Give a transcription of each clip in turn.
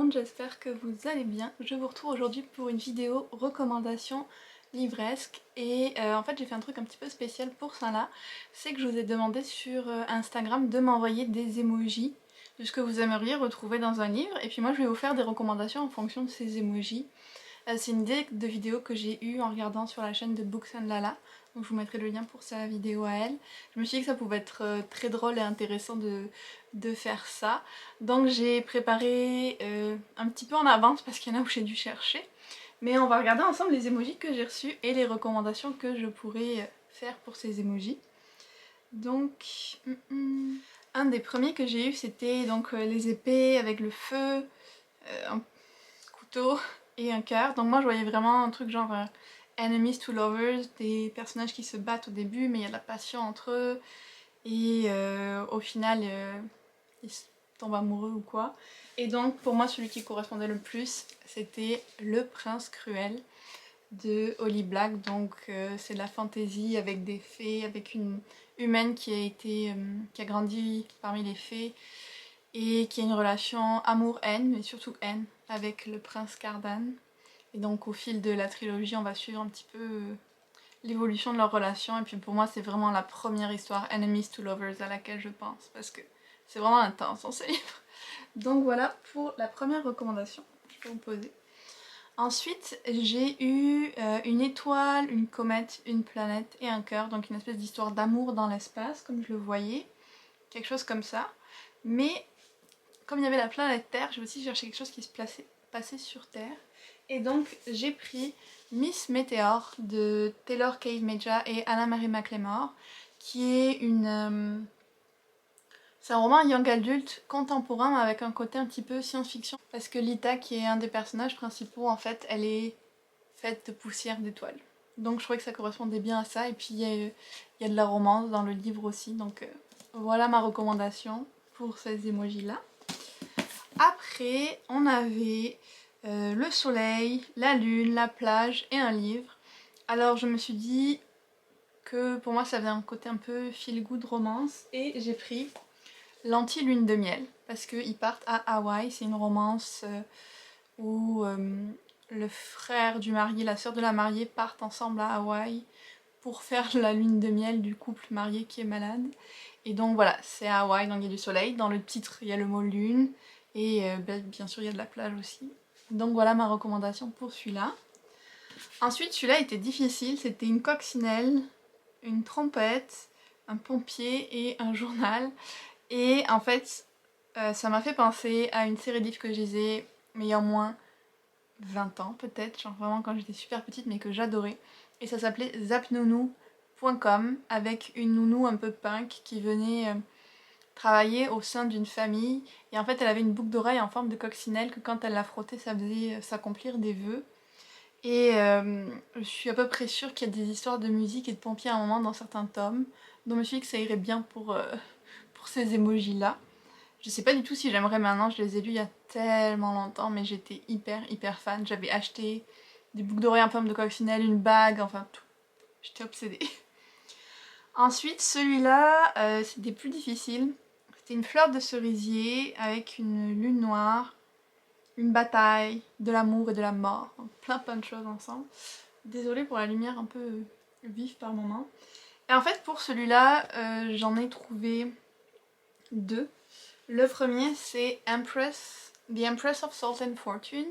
monde, j'espère que vous allez bien. Je vous retrouve aujourd'hui pour une vidéo recommandation livresque et en fait j'ai fait un truc un petit peu spécial pour ça là, c'est que je vous ai demandé sur Instagram de m'envoyer des emojis de ce que vous aimeriez retrouver dans un livre et puis moi je vais vous faire des recommandations en fonction de ces emojis. C'est une idée de vidéo que j'ai eue en regardant sur la chaîne de Books and Lala, donc je vous mettrai le lien pour sa vidéo à elle. Je me suis dit que ça pouvait être très drôle et intéressant de faire ça. Donc j'ai préparé un petit peu en avance parce qu'il y en a où j'ai dû chercher. Mais on va regarder ensemble les emojis que j'ai reçus et les recommandations que je pourrais faire pour ces emojis. Donc, un des premiers que j'ai eu c'était donc les épées avec le feu, un couteau et un cœur. Donc moi je voyais vraiment un truc genre enemies to lovers, des personnages qui se battent au début mais il y a de la passion entre eux et au final ils tombent amoureux ou quoi. Et donc pour moi celui qui correspondait le plus c'était Le Prince Cruel de Holly Black. Donc c'est de la fantasy avec des fées, avec une humaine qui a grandi parmi les fées et qui a une relation amour-haine, mais surtout haine, avec le prince Cardan. Et donc au fil de la trilogie, on va suivre un petit peu l'évolution de leur relation. Et puis pour moi, c'est vraiment la première histoire Enemies to Lovers à laquelle je pense, parce que c'est vraiment intense dans ce livre. Donc voilà pour la première recommandation que je peux vous poser. Ensuite, j'ai eu une étoile, une comète, une planète et un cœur, donc une espèce d'histoire d'amour dans l'espace, comme je le voyais, quelque chose comme ça. Mais comme il y avait la planète Terre, j'ai aussi cherché quelque chose qui se passait sur Terre. Et donc j'ai pris Miss Meteor de Taylor Cave Meja et Anna-Marie McLemore, qui est une... c'est un roman young adult contemporain avec un côté un petit peu science-fiction. Parce que Lita, qui est un des personnages principaux, en fait, elle est faite de poussière d'étoiles. Donc je trouvais que ça correspondait bien à ça. Et puis il y a de la romance dans le livre aussi. Donc voilà ma recommandation pour ces emojis-là. Après, on avait le soleil, la lune, la plage et un livre. Alors je me suis dit que pour moi ça avait un côté un peu feel good romance et j'ai pris l'anti-lune de miel parce qu'ils partent à Hawaï. C'est une romance où le frère du marié, la sœur de la mariée partent ensemble à Hawaï pour faire la lune de miel du couple marié qui est malade. Et donc voilà, c'est à Hawaï, donc il y a du soleil. Dans le titre, il y a le mot lune. Et bien sûr, il y a de la plage aussi. Donc voilà ma recommandation pour celui-là. Ensuite, celui-là était difficile. C'était une coccinelle, une trompette, un pompier et un journal. Et en fait, ça m'a fait penser à une série de livres que je lisais, mais il y a au moins 20 ans peut-être, genre vraiment quand j'étais super petite, mais que j'adorais. Et ça s'appelait zapnounou.com, avec une nounou un peu punk qui venait travailler au sein d'une famille. Et en fait, elle avait une boucle d'oreille en forme de coccinelle que quand elle la frottait, ça faisait s'accomplir des vœux. Et je suis à peu près sûre qu'il y a des histoires de musique et de pompiers à un moment dans certains tomes. Donc je me suis dit que ça irait bien pour ces emojis-là. Je sais pas du tout si j'aimerais maintenant, je les ai lus il y a tellement longtemps, mais j'étais hyper fan. J'avais acheté des boucles d'oreilles en forme de coccinelle, une bague, enfin tout. J'étais obsédée. Ensuite, celui-là, c'était plus difficile. C'était une fleur de cerisier avec une lune noire, une bataille, de l'amour et de la mort. Donc plein de choses ensemble. Désolée pour la lumière un peu vive par moment. Et en fait, pour celui-là, j'en ai trouvé deux. Le premier, c'est The Empress of Salt and Fortune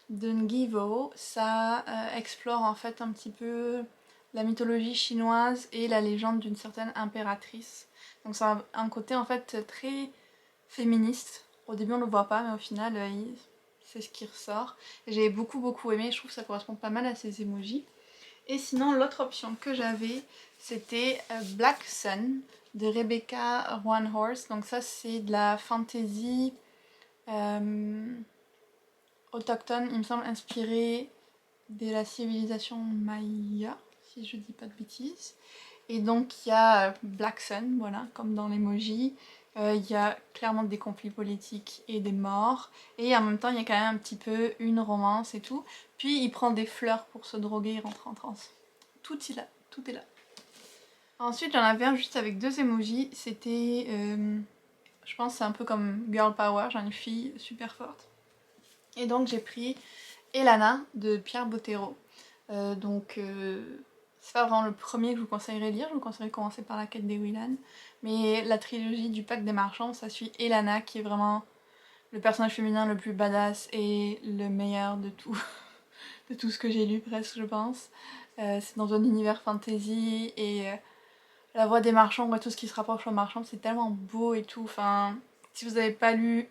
de Ngi Vo. Ça explore en fait un petit peu la mythologie chinoise et la légende d'une certaine impératrice. Donc ça a un côté en fait très féministe. Au début on le voit pas, mais au final c'est ce qui ressort. J'ai beaucoup aimé, je trouve que ça correspond pas mal à ces emojis. Et sinon l'autre option que j'avais c'était Black Sun de Rebecca Horse. Donc ça c'est de la fantasy autochtone, il me semble inspirée de la civilisation maya, si je dis pas de bêtises. Et donc il y a Black Sun, voilà, comme dans l'emoji. Il y a clairement des conflits politiques et des morts. Et en même temps, il y a quand même un petit peu une romance et tout. Puis il prend des fleurs pour se droguer et rentrer en transe. Tout est là, tout est là. Ensuite, j'en avais un juste avec deux emojis. C'était, je pense, c'est un peu comme Girl Power. J'ai une fille super forte. Et donc j'ai pris Elana de Pierre Bottero. C'est pas vraiment le premier que je vous conseillerais de lire, je vous conseillerais de commencer par La Quête des Willan. Mais la trilogie du Pacte des Marchands, ça suit Elana qui est vraiment le personnage féminin le plus badass et le meilleur de tout, de tout ce que j'ai lu presque je pense. C'est dans un univers fantasy et la voix des marchands, tout ce qui se rapproche aux marchands, c'est tellement beau et tout. Enfin, si vous n'avez pas lu,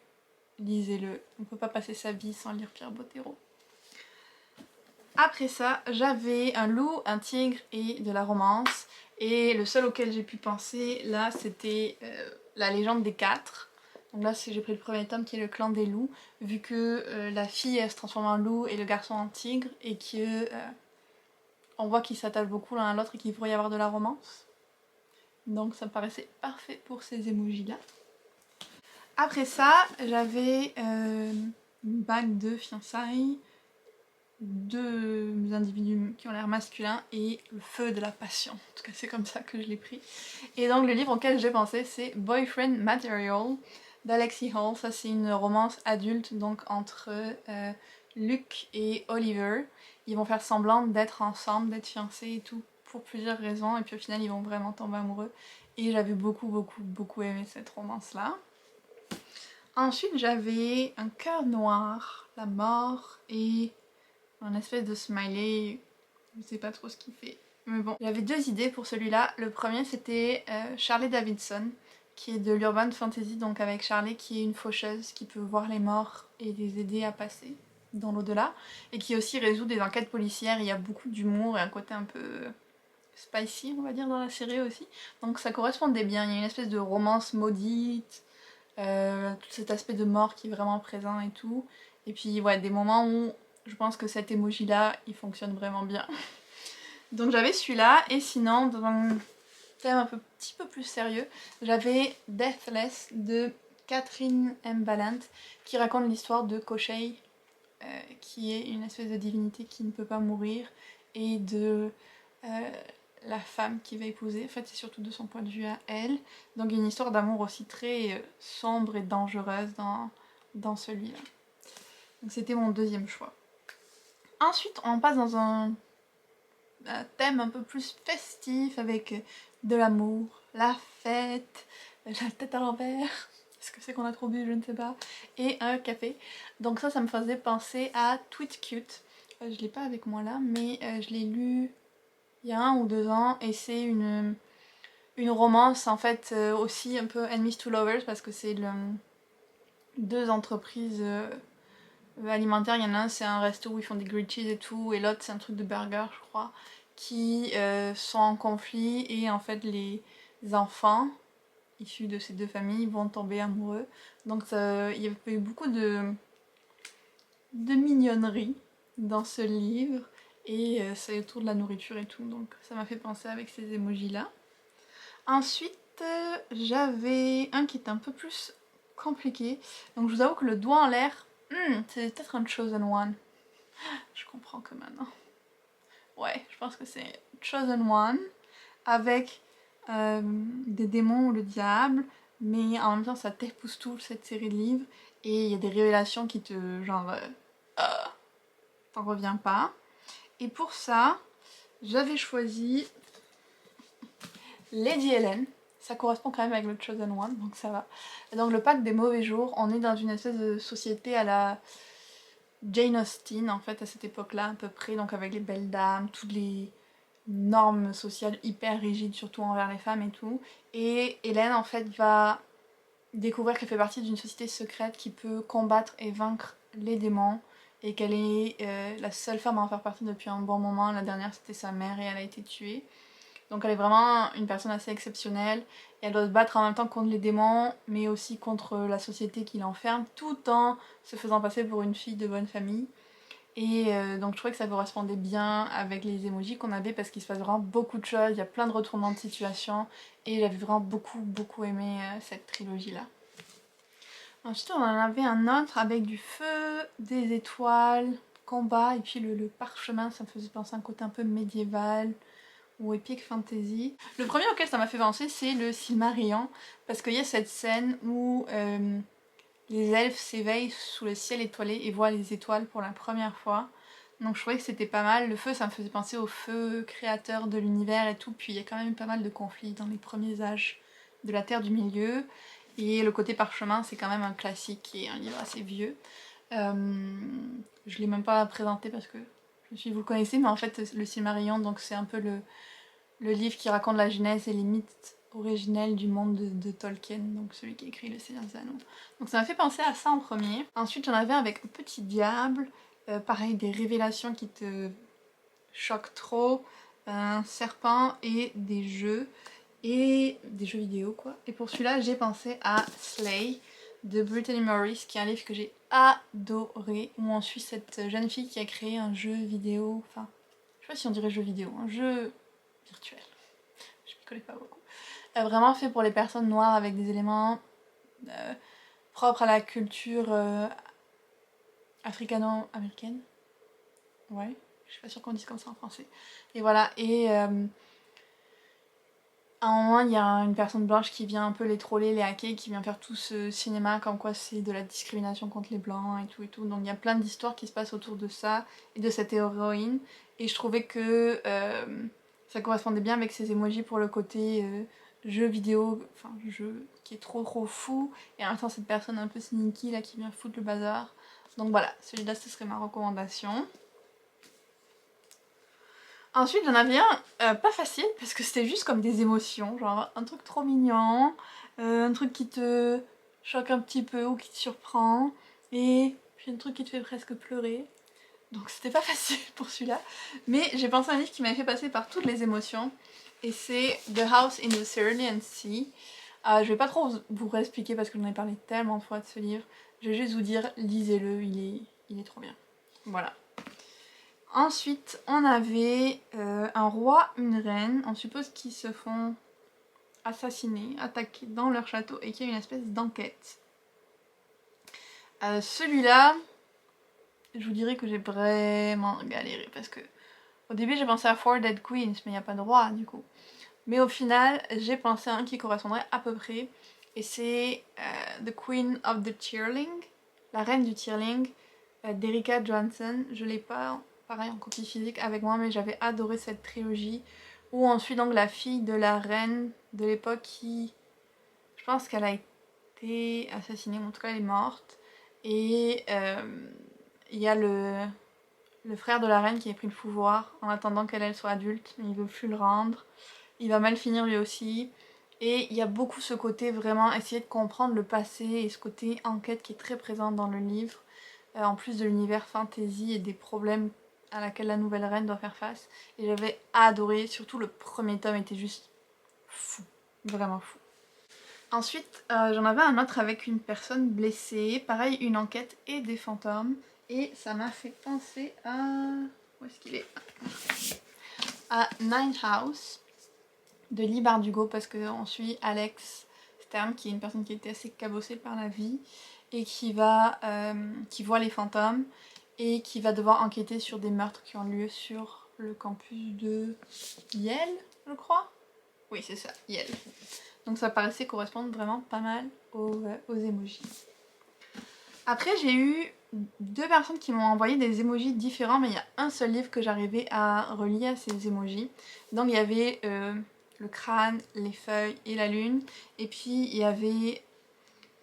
lisez-le. On peut pas passer sa vie sans lire Pierre Bottero. Après ça, j'avais un loup, un tigre et de la romance. Et le seul auquel j'ai pu penser là, c'était La légende des quatre. Donc là, j'ai pris le premier tome qui est le clan des loups, vu que la fille elle se transforme en loup et le garçon en tigre, et que on voit qu'ils s'attachent beaucoup l'un à l'autre et qu'il pourrait y avoir de la romance. Donc ça me paraissait parfait pour ces emojis-là. Après ça, j'avais une bague de fiançailles, deux individus qui ont l'air masculins et le feu de la passion. En tout cas, c'est comme ça que je l'ai pris. Et donc le livre auquel j'ai pensé, c'est Boyfriend Material d'Alexie Hall. Ça, c'est une romance adulte, donc entre Luke et Oliver. Ils vont faire semblant d'être ensemble, d'être fiancés et tout, pour plusieurs raisons. Et puis au final, ils vont vraiment tomber amoureux. Et j'avais beaucoup aimé cette romance-là. Ensuite, j'avais Un cœur noir, la mort et un espèce de smiley, je sais pas trop ce qu'il fait. Mais bon, j'avais deux idées pour celui-là. Le premier, c'était Charlie Davidson, qui est de l'urban fantasy, donc avec Charlie qui est une faucheuse qui peut voir les morts et les aider à passer dans l'au-delà, et qui aussi résout des enquêtes policières. Il y a beaucoup d'humour et un côté un peu spicy, on va dire, dans la série aussi. Donc ça correspondait bien. Il y a une espèce de romance maudite, tout cet aspect de mort qui est vraiment présent et tout. Et puis ouais, des moments où je pense que cet emoji là, il fonctionne vraiment bien. Donc j'avais celui-là, et sinon, dans un thème un petit peu plus sérieux, j'avais Deathless de Catherine M. Ballant, qui raconte l'histoire de Koschei, qui est une espèce de divinité qui ne peut pas mourir, et de la femme qu'il va épouser. En fait, c'est surtout de son point de vue à elle. Donc une histoire d'amour aussi très sombre et dangereuse dans celui-là. Donc c'était mon deuxième choix. Ensuite, on passe dans un thème un peu plus festif avec de l'amour, la fête, la tête à l'envers, est-ce que c'est qu'on a trop bu, je ne sais pas, et un café. Donc ça me faisait penser à Tweet Cute. Je l'ai pas avec moi là, mais je l'ai lu il y a 1 ou 2 ans, et c'est une romance en fait aussi un peu enemies to lovers, parce que c'est deux entreprises alimentaires. Il y en a un, c'est un resto où ils font des grilled cheese et tout, et l'autre c'est un truc de burger je crois, qui sont en conflit, et en fait les enfants issus de ces deux familles vont tomber amoureux. Donc il y a eu beaucoup de mignonnerie dans ce livre, et c'est autour de la nourriture et tout, donc ça m'a fait penser avec ces emojis là. Ensuite j'avais un qui était un peu plus compliqué, donc je vous avoue que le doigt en l'air, c'est peut-être un Chosen One. Je comprends que maintenant. Ouais, je pense que c'est Chosen One avec des démons ou le diable, mais en même temps ça t'époustoufle cette série de livres, et il y a des révélations qui te genre t'en reviens pas. Et pour ça, j'avais choisi Lady Helen. Ça correspond quand même avec le Chosen One, donc ça va. Et donc le pacte des mauvais jours, on est dans une espèce de société à la Jane Austen en fait à cette époque-là à peu près, donc avec les belles dames, toutes les normes sociales hyper rigides, surtout envers les femmes et tout. Et Hélène en fait va découvrir qu'elle fait partie d'une société secrète qui peut combattre et vaincre les démons, et qu'elle est la seule femme à en faire partie depuis un bon moment. La dernière c'était sa mère et elle a été tuée. Donc elle est vraiment une personne assez exceptionnelle, et elle doit se battre en même temps contre les démons, mais aussi contre la société qui l'enferme, tout en se faisant passer pour une fille de bonne famille. Et donc je trouvais que ça correspondait bien avec les emojis qu'on avait, parce qu'il se passe vraiment beaucoup de choses, il y a plein de retournements de situation, et j'avais vraiment beaucoup aimé cette trilogie là. Ensuite on en avait un autre avec du feu, des étoiles, combat, et puis le parchemin, ça me faisait penser à un côté un peu médiéval ou epic fantasy. Le premier auquel ça m'a fait penser, c'est le Silmarillion, parce qu'il y a cette scène où les elfes s'éveillent sous le ciel étoilé et voient les étoiles pour la première fois. Donc je trouvais que c'était pas mal. Le feu, ça me faisait penser au feu créateur de l'univers et tout. Puis il y a quand même pas mal de conflits dans les premiers âges de la Terre du Milieu. Et le côté parchemin, c'est quand même un classique et un livre assez vieux. Je l'ai même pas présenté parce que vous le connaissez, mais en fait le Silmarillion, donc c'est un peu le livre qui raconte la genèse et les mythes originels du monde de Tolkien, donc celui qui a écrit Le Seigneur des Anneaux. Donc ça m'a fait penser à ça en premier. Ensuite j'en avais avec Le Petit Diable, pareil des révélations qui te choquent trop, un serpent et des jeux vidéo quoi. Et pour celui-là j'ai pensé à Slay de Brittany Morris, qui est un livre que j'ai adoré, où on suit cette jeune fille qui a créé un jeu vidéo, enfin je sais pas si on dirait jeu vidéo, un jeu virtuel, je ne connais pas beaucoup. Vraiment fait pour les personnes noires avec des éléments propres à la culture africano-américaine. Ouais, je suis pas sûre qu'on dise comme ça en français. Et voilà, et à un moment, il y a une personne blanche qui vient un peu les troller, les hacker, qui vient faire tout ce cinéma comme quoi c'est de la discrimination contre les blancs et tout et tout. Donc il y a plein d'histoires qui se passent autour de ça et de cette héroïne. Et je trouvais que ça correspondait bien avec ces emojis pour le côté jeu vidéo, enfin jeu qui est trop fou. Et en même temps cette personne un peu sneaky là qui vient foutre le bazar. Donc voilà, celui-là ce serait ma recommandation. Ensuite j'en avais un pas facile parce que c'était juste comme des émotions, genre un truc trop mignon, un truc qui te choque un petit peu ou qui te surprend, et puis un truc qui te fait presque pleurer. Donc c'était pas facile pour celui-là, mais j'ai pensé à un livre qui m'avait fait passer par toutes les émotions, et c'est The House in the Cerulean Sea. Je vais pas trop vous réexpliquer parce que j'en ai parlé tellement de fois de ce livre, je vais juste vous dire lisez-le, il est trop bien. Voilà. Ensuite, on avait un roi, une reine, on suppose qu'ils se font assassiner, attaquer dans leur château et qu'il y a une espèce d'enquête. Celui-là, je vous dirais que j'ai vraiment galéré parce que au début j'ai pensé à Four Dead Queens, mais il n'y a pas de roi du coup. Mais au final, j'ai pensé à un qui correspondrait à peu près, et c'est The Queen of the Tearling, la reine du Tearling, d'Erika Johansen. Je l'ai pas, pareil, en copie physique avec moi, mais j'avais adoré cette trilogie, où on suit donc la fille de la reine de l'époque qui, je pense qu'elle a été assassinée, ou en tout cas elle est morte, et il y a le frère de la reine qui a pris le pouvoir en attendant qu'elle soit adulte, mais il veut plus le rendre. Il va mal finir lui aussi. Et il y a beaucoup ce côté vraiment essayer de comprendre le passé et ce côté enquête qui est très présent dans le livre, en plus de l'univers fantasy et des problèmes à laquelle la nouvelle reine doit faire face. Et j'avais adoré, surtout le premier tome était juste fou, vraiment fou. Ensuite, j'en avais un autre avec une personne blessée, pareil, une enquête et des fantômes. Et ça m'a fait penser à... Où est-ce qu'il est, à Nine House de Leigh Bardugo, parce qu'on suit Alex Stern, qui est une personne qui était assez cabossée par la vie et qui voit les fantômes et qui va devoir enquêter sur des meurtres qui ont lieu sur le campus de Yale, je crois. Oui, c'est ça, Yale. Donc ça paraissait correspondre vraiment pas mal aux emojis. Après, j'ai eu deux personnes qui m'ont envoyé des emojis différents, mais il y a un seul livre que j'arrivais à relier à ces emojis. Donc il y avait le crâne, les feuilles et la lune. Et puis il y avait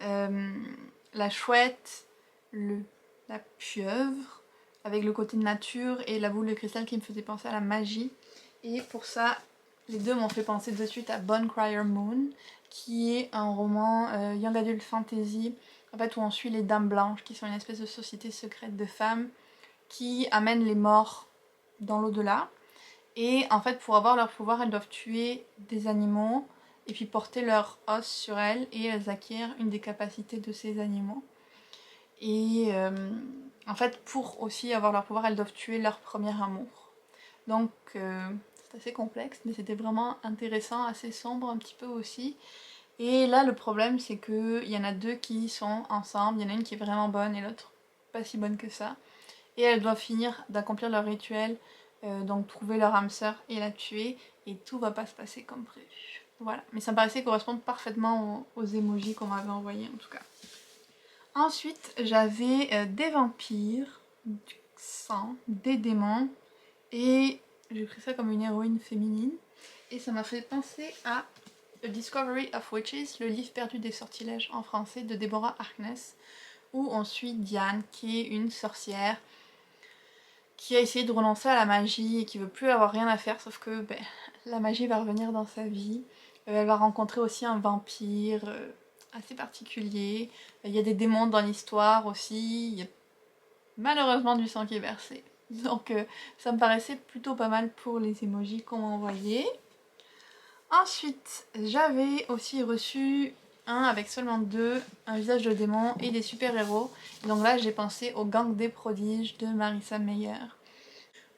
la chouette, la pieuvre, avec le côté nature, et la boule de cristal qui me faisait penser à la magie. Et pour ça, les deux m'ont fait penser de suite à Bonecrier Moon, qui est un roman young adult fantasy, en fait, où on suit les Dames Blanches, qui sont une espèce de société secrète de femmes qui amènent les morts dans l'au-delà. Et en fait, pour avoir leur pouvoir, elles doivent tuer des animaux et puis porter leur os sur elles, et elles acquièrent une des capacités de ces animaux. Et en fait, pour aussi avoir leur pouvoir, elles doivent tuer leur premier amour. Donc c'est assez complexe, mais c'était vraiment intéressant, assez sombre un petit peu aussi. Et là, le problème, c'est qu'il y en a deux qui sont ensemble. Il y en a une qui est vraiment bonne et l'autre pas si bonne que ça. Et elles doivent finir d'accomplir leur rituel, donc trouver leur âme sœur et la tuer. Et tout va pas se passer comme prévu. Voilà. Mais ça me paraissait correspondre parfaitement aux emojis qu'on m'avait envoyés en tout cas. Ensuite, j'avais des vampires, du sang, des démons, et j'ai pris ça comme une héroïne féminine. Et ça m'a fait penser à The Discovery of Witches, le livre perdu des sortilèges en français de Deborah Harkness, où on suit Diane, qui est une sorcière qui a essayé de renoncer à la magie et qui veut plus avoir rien à faire, sauf que la magie va revenir dans sa vie. Elle va rencontrer aussi un vampire assez particulier. Il y a des démons dans l'histoire aussi. Il y a malheureusement du sang qui est versé. Donc ça me paraissait plutôt pas mal pour les emojis qu'on m'a envoyés. Ensuite, j'avais aussi reçu un avec seulement deux, un visage de démon et des super-héros. Donc là, j'ai pensé au Gang des prodiges de Marissa Meyer,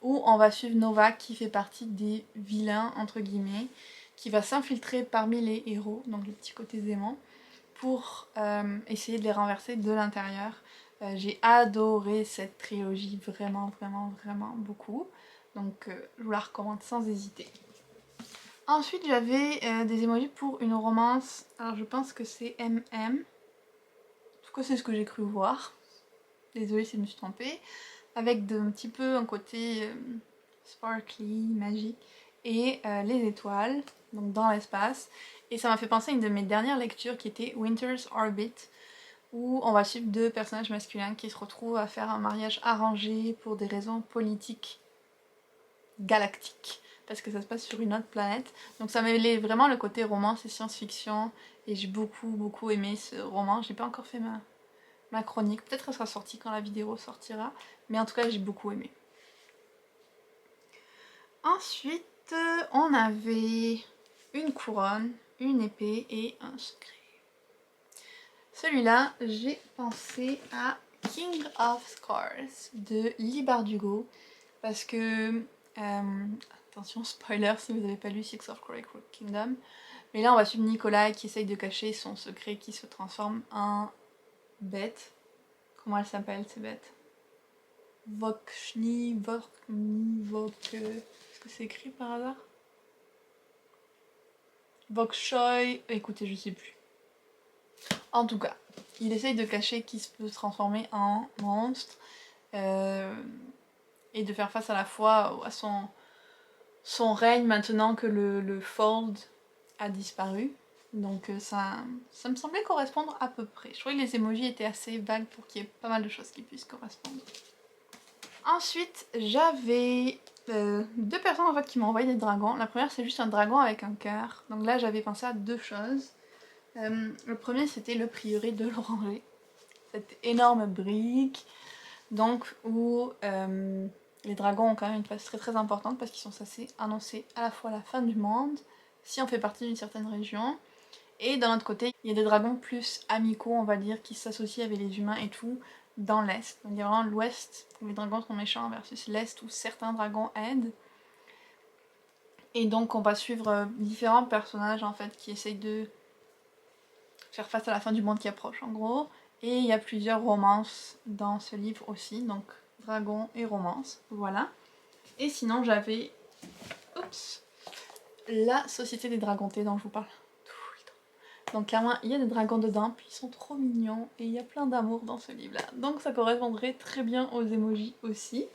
où on va suivre Nova qui fait partie des vilains, entre guillemets, qui va s'infiltrer parmi les héros, donc le petit côté démon, pour essayer de les renverser de l'intérieur. J'ai adoré cette trilogie, vraiment, vraiment, vraiment beaucoup. Donc je vous la recommande sans hésiter. Ensuite, j'avais des emojis pour une romance. Alors, je pense que c'est MM. En tout cas, c'est ce que j'ai cru voir. Désolée si je me suis trompée. Avec un petit peu un côté sparkly, magique. Et les étoiles, donc dans l'espace. Et ça m'a fait penser à une de mes dernières lectures qui était Winter's Orbit, où on va suivre deux personnages masculins qui se retrouvent à faire un mariage arrangé pour des raisons politiques galactiques, parce que ça se passe sur une autre planète. Donc ça mêlait vraiment le côté romance et science-fiction, et j'ai beaucoup aimé ce roman. J'ai pas encore fait ma chronique, peut-être qu'elle sera sortie quand la vidéo sortira, mais en tout cas j'ai beaucoup aimé. Ensuite, on avait une couronne, une épée et un secret. Celui-là, j'ai pensé à King of Scars de Leigh Bardugo, parce que attention, spoiler si vous n'avez pas lu Six of Crooked Kingdom. Mais là, on va suivre Nicolas qui essaye de cacher son secret qui se transforme en bête. Comment elle s'appelle, ces bêtes? Vokshni, Est-ce que c'est écrit par hasard? Vokshoi, écoutez, je sais plus. En tout cas, il essaye de cacher qu'il peut se transformer en monstre et de faire face à la fois à son règne maintenant que le Fold a disparu. Donc ça me semblait correspondre à peu près. Je trouvais que les emojis étaient assez vagues pour qu'il y ait pas mal de choses qui puissent correspondre. Ensuite, j'avais deux personnes en fait qui m'ont envoyé des dragons. La première, c'est juste un dragon avec un cœur. Donc là, j'avais pensé à deux choses. Le premier, c'était le prieuré de l'Oranger. Cette énorme brique, donc où les dragons ont quand même une place très importante parce qu'ils sont censés annoncer à la fois la fin du monde, si on fait partie d'une certaine région, et d'un autre côté, il y a des dragons plus amicaux, on va dire, qui s'associent avec les humains et tout, dans l'Est. Donc il y a vraiment l'Ouest où les dragons sont méchants versus l'Est où certains dragons aident. Et donc on va suivre différents personnages en fait qui essayent de faire face à la fin du monde qui approche en gros. Et il y a plusieurs romances dans ce livre aussi, donc dragons et romances, voilà. Et sinon j'avais, la Société des Dragontés dont je vous parle tout le temps. Donc clairement il y a des dragons dedans, puis ils sont trop mignons et il y a plein d'amour dans ce livre là. Donc ça correspondrait très bien aux emojis aussi.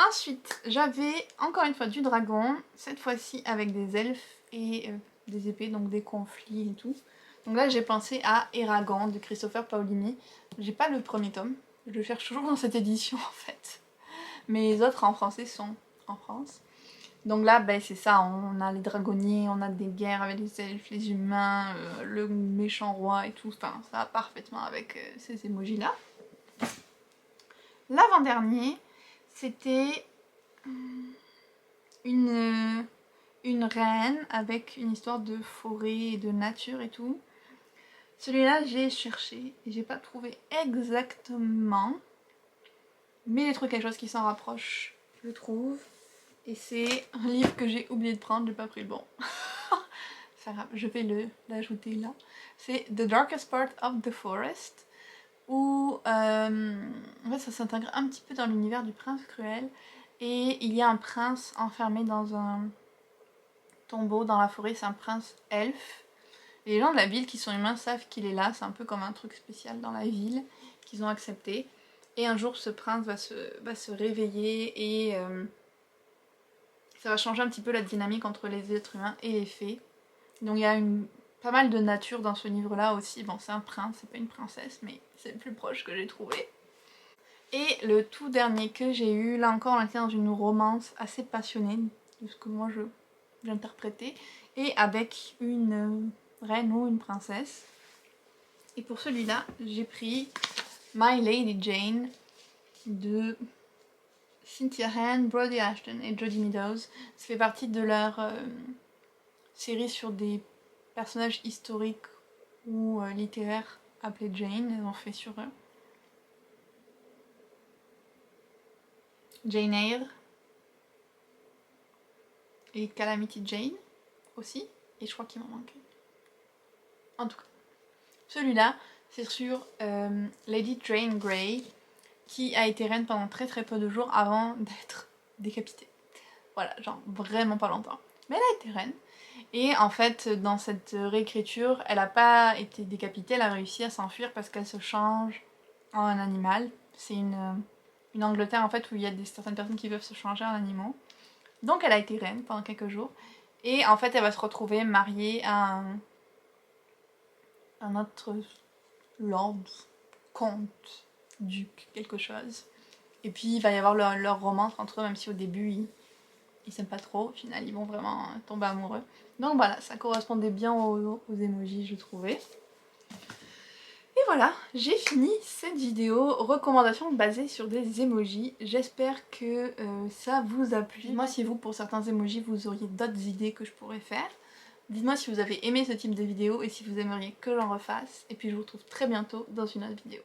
Ensuite j'avais encore une fois du dragon, cette fois-ci avec des elfes et des épées, donc des conflits et tout. Donc là j'ai pensé à Eragon de Christopher Paolini. J'ai pas le premier tome, je le cherche toujours dans cette édition en fait. Mais les autres en français sont en France. Donc là c'est ça, on a les dragonniers, on a des guerres avec les elfes, les humains, le méchant roi et tout. Enfin ça va parfaitement avec ces emojis là. L'avant-dernier, c'était une reine avec une histoire de forêt et de nature et tout. Celui-là, j'ai cherché et j'ai pas trouvé exactement, mais j'ai trouvé quelque chose qui s'en rapproche, je trouve. Et c'est un livre que j'ai oublié de prendre, j'ai pas pris le bon. C'est grave, je vais l'ajouter là. C'est The Darkest Part of the Forest, où en fait ça s'intègre un petit peu dans l'univers du prince cruel. Et il y a un prince enfermé dans un tombeau dans la forêt, c'est un prince elfe. Les gens de la ville qui sont humains savent qu'il est là, c'est un peu comme un truc spécial dans la ville qu'ils ont accepté. Et un jour ce prince va se réveiller et ça va changer un petit peu la dynamique entre les êtres humains et les fées. Donc il y a pas mal de nature dans ce livre là aussi. Bon, c'est un prince, c'est pas une princesse, mais c'est le plus proche que j'ai trouvé. Et le tout dernier que j'ai eu, là encore on était dans une romance assez passionnée de ce que moi j'interprétais, et avec une reine ou une princesse. Et pour celui-là, j'ai pris My Lady Jane de Cynthia Han, Brody Ashton et Jodie Meadows. Ça fait partie de leur série sur des personnages historiques ou littéraires appelés Jane. Elles ont fait sur Jane Eyre et Calamity Jane aussi. Et je crois qu'il m'en manque une. En tout cas, celui-là, c'est sur Lady Jane Grey, qui a été reine pendant très peu de jours avant d'être décapitée. Voilà, genre vraiment pas longtemps. Mais elle a été reine. Et en fait, dans cette réécriture, elle n'a pas été décapitée, elle a réussi à s'enfuir parce qu'elle se change en un animal. C'est une Angleterre en fait où il y a certaines personnes qui peuvent se changer en animaux. Donc elle a été reine pendant quelques jours. Et en fait, elle va se retrouver mariée à un autre lord, comte, duc, quelque chose. Et puis il va y avoir leur romance entre eux, même si au début ils s'aiment pas trop, au final ils vont vraiment tomber amoureux. Donc voilà, ça correspondait bien aux emojis, je trouvais. Et voilà, j'ai fini cette vidéo recommandation basée sur des emojis. J'espère que ça vous a plu. Dites-moi si vous, pour certains emojis, vous auriez d'autres idées que je pourrais faire. Dites-moi si vous avez aimé ce type de vidéo et si vous aimeriez que j'en refasse. Et puis je vous retrouve très bientôt dans une autre vidéo.